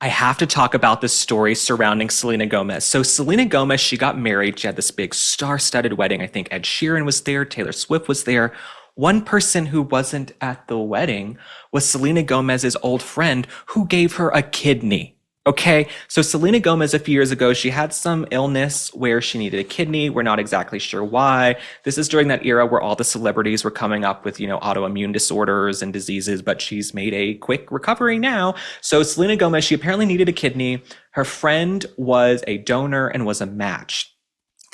I have to talk about the story surrounding Selena Gomez. So Selena Gomez, she got married. She had this big star-studded wedding. I think Ed Sheeran was there. Taylor Swift was there. One person who wasn't at the wedding was Selena Gomez's old friend who gave her a kidney. Okay, so Selena Gomez, a few years ago, she had some illness where she needed a kidney. We're not exactly sure why. This is during that era where all the celebrities were coming up with, autoimmune disorders and diseases, but she's made a quick recovery now. So Selena Gomez, she apparently needed a kidney. Her friend was a donor and was a match.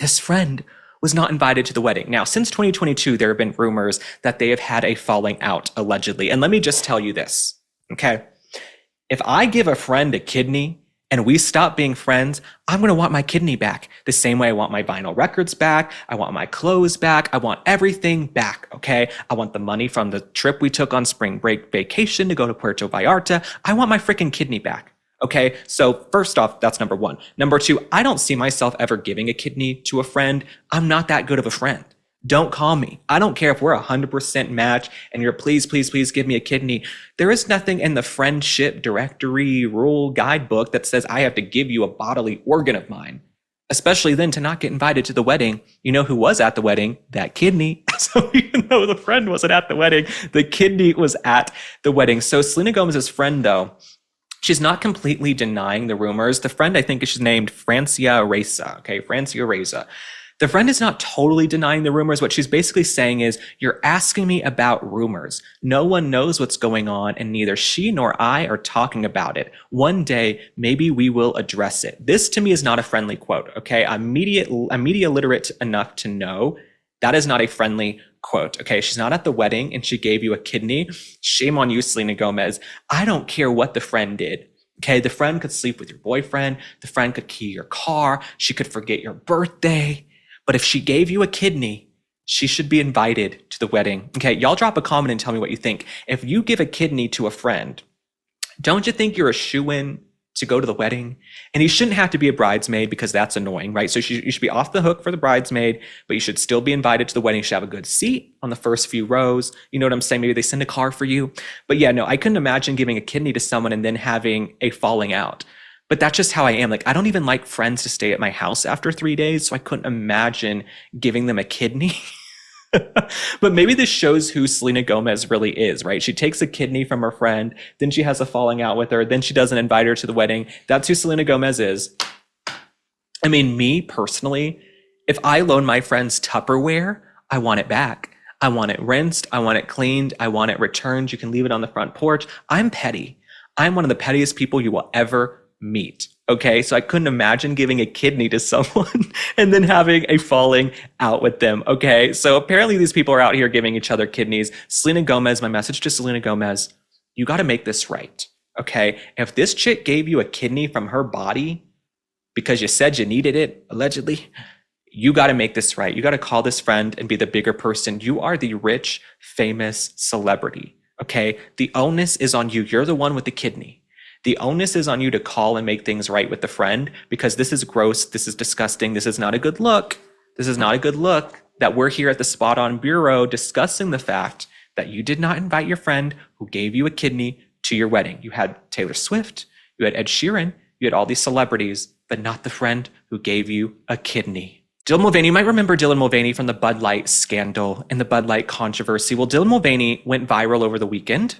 This friend was not invited to the wedding. Now, since 2022, there have been rumors that they have had a falling out, allegedly. And let me just tell you this, okay? If I give a friend a kidney and we stop being friends, I'm going to want my kidney back. The same way I want my vinyl records back. I want my clothes back. I want everything back, okay? I want the money from the trip we took on spring break vacation to go to Puerto Vallarta. I want my freaking kidney back, okay? So first off, that's number one. Number two, I don't see myself ever giving a kidney to a friend. I'm not that good of a friend. Don't call me. I don't care if we're 100% match and you're please give me a kidney. There is nothing in the friendship directory rule guidebook that says I have to give you a bodily organ of mine, especially then to not get invited to the wedding. You know who was at the wedding? That kidney. So even though the friend wasn't at the wedding, the kidney was at the wedding. So Selena Gomez's friend, though, she's not completely denying the rumors. The friend, I think, is named Francia Reza. Okay, Francia Reza. The friend is not totally denying the rumors. What she's basically saying is, you're asking me about rumors. No one knows what's going on, and neither she nor I are talking about it. One day, maybe we will address it. This to me is not a friendly quote, okay? I'm media literate enough to know that is not a friendly quote, okay? She's not at the wedding and she gave you a kidney. Shame on you, Selena Gomez. I don't care what the friend did. Okay, the friend could sleep with your boyfriend. The friend could key your car. She could forget your birthday. But if she gave you a kidney, she should be invited to the wedding. Okay, y'all drop a comment and tell me what you think. If you give a kidney to a friend, don't you think you're a shoo-in to go to the wedding? And you shouldn't have to be a bridesmaid because that's annoying, right? So you should be off the hook for the bridesmaid, but you should still be invited to the wedding. You should have a good seat on the first few rows. You know what I'm saying? Maybe they send a car for you. But yeah, no, I couldn't imagine giving a kidney to someone and then having a falling out. But that's just how I am. Like, I don't even like friends to stay at my house after 3 days, so I couldn't imagine giving them a kidney. But maybe this shows who Selena Gomez really is, right? She takes a kidney from her friend, then she has a falling out with her, then she doesn't invite her to the wedding. That's who Selena Gomez is. I mean, me personally, if I loan my friends Tupperware, I want it back. I want it rinsed. I want it cleaned. I want it returned. You can leave it on the front porch. I'm petty. I'm one of the pettiest people you will ever meet. Okay, so I couldn't imagine giving a kidney to someone and then having a falling out with them. Okay, so apparently these people are out here giving each other kidneys. Selena Gomez, my message to Selena Gomez, you got to make this right. Okay, if this chick gave you a kidney from her body because you said you needed it, allegedly, you got to make this right. You got to call this friend and be the bigger person. You are the rich, famous celebrity. Okay, the onus is on you. You're the one with the kidney. The onus is on you to call and make things right with the friend, because this is gross. This is disgusting. This is not a good look. This is not a good look that we're here at the Spot On Bureau discussing the fact that you did not invite your friend who gave you a kidney to your wedding. You had Taylor Swift, you had Ed Sheeran, you had all these celebrities, but not the friend who gave you a kidney. Dylan Mulvaney, you might remember Dylan Mulvaney from the Bud Light scandal and the Bud Light controversy. Well, Dylan Mulvaney went viral over the weekend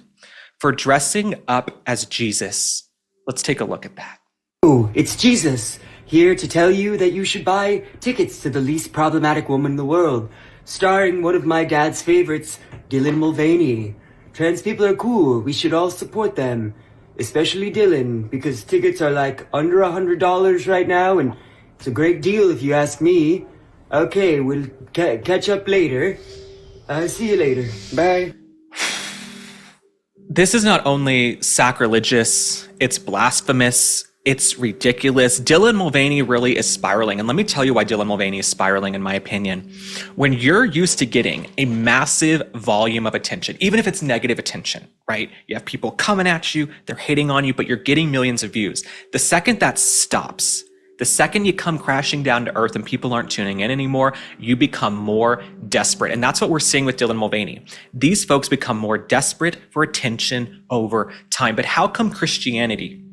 for dressing up as Jesus. Let's take a look at that. Oh, it's Jesus, here to tell you that you should buy tickets to The Least Problematic Woman in the World, starring one of my dad's favorites, Dylan Mulvaney. Trans people are cool, we should all support them, especially Dylan, because tickets are like under $100 right now, and it's a great deal if you ask me. Okay, we'll catch up later. See you later. Bye. This is not only sacrilegious, it's blasphemous, it's ridiculous. Dylan Mulvaney really is spiraling. And let me tell you why Dylan Mulvaney is spiraling, in my opinion. When you're used to getting a massive volume of attention, even if it's negative attention, right? You have people coming at you, they're hating on you, but you're getting millions of views. The second that stops, the second you come crashing down to earth and people aren't tuning in anymore, you become more desperate. And that's what we're seeing with Dylan Mulvaney. These folks become more desperate for attention over time. But how come Christianity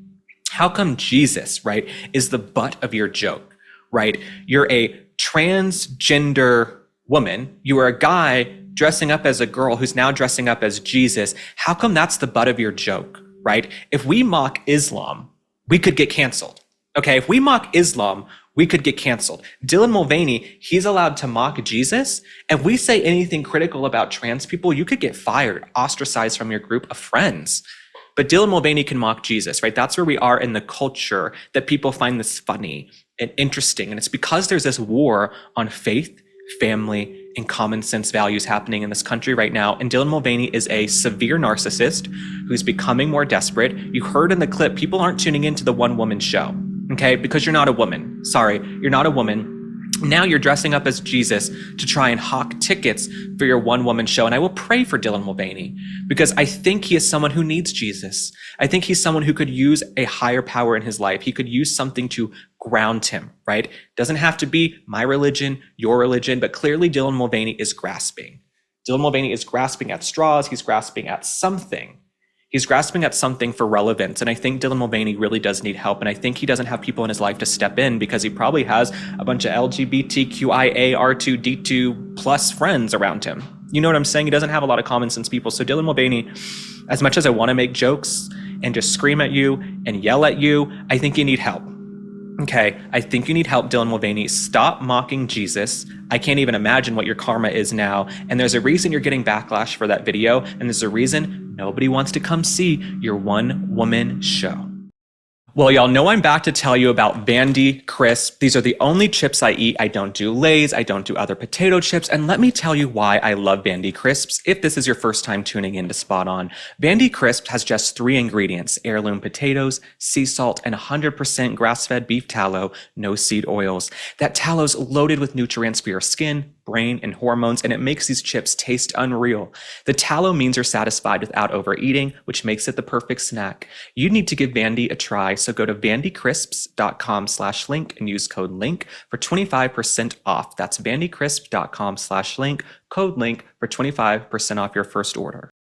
How come Jesus, right, is the butt of your joke, right? You're a transgender woman. You are a guy dressing up as a girl who's now dressing up as Jesus. How come that's the butt of your joke, right? If we mock Islam, we could get canceled. Okay, if we mock Islam, we could get canceled. Dylan Mulvaney, he's allowed to mock Jesus. If we say anything critical about trans people, you could get fired, ostracized from your group of friends. But Dylan Mulvaney can mock Jesus, right? That's where we are in the culture, that people find this funny and interesting. And it's because there's this war on faith, family, and common sense values happening in this country right now. And Dylan Mulvaney is a severe narcissist who's becoming more desperate. You heard in the clip, people aren't tuning into the one woman show, okay? Because you're not a woman. Sorry, you're not a woman. Now you're dressing up as Jesus to try and hawk tickets for your one woman show. And I will pray for Dylan Mulvaney because I think he is someone who needs Jesus. I think he's someone who could use a higher power in his life. He could use something to ground him, right? Doesn't have to be my religion, your religion, but clearly Dylan Mulvaney is grasping. Dylan Mulvaney is grasping at straws. He's grasping at something. He's grasping at something for relevance. And I think Dylan Mulvaney really does need help. And I think he doesn't have people in his life to step in because he probably has a bunch of LGBTQIA R2D2 plus friends around him. You know what I'm saying? He doesn't have a lot of common sense people. So Dylan Mulvaney, as much as I want to make jokes and just scream at you and yell at you, I think you need help. Okay, I think you need help, Dylan Mulvaney. Stop mocking Jesus. I can't even imagine what your karma is now. And there's a reason you're getting backlash for that video. And there's a reason nobody wants to come see your one woman show. Well, y'all know I'm back to tell you about Vandy Crisp. These are the only chips I eat. I don't do Lay's. I don't do other potato chips. And let me tell you why I love Vandy Crisps. If this is your first time tuning in to Spot On, Vandy Crisp has just 3 ingredients: heirloom potatoes, sea salt, and 100% grass-fed beef tallow, no seed oils. That tallow's loaded with nutrients for your skin, brain, and hormones, and it makes these chips taste unreal. The tallow means you're satisfied without overeating, which makes it the perfect snack. You need to give Vandy a try, so go to vandycrisps.com/link and use code LINK for 25% off. That's vandycrisp.com/link, code LINK for 25% off your first order.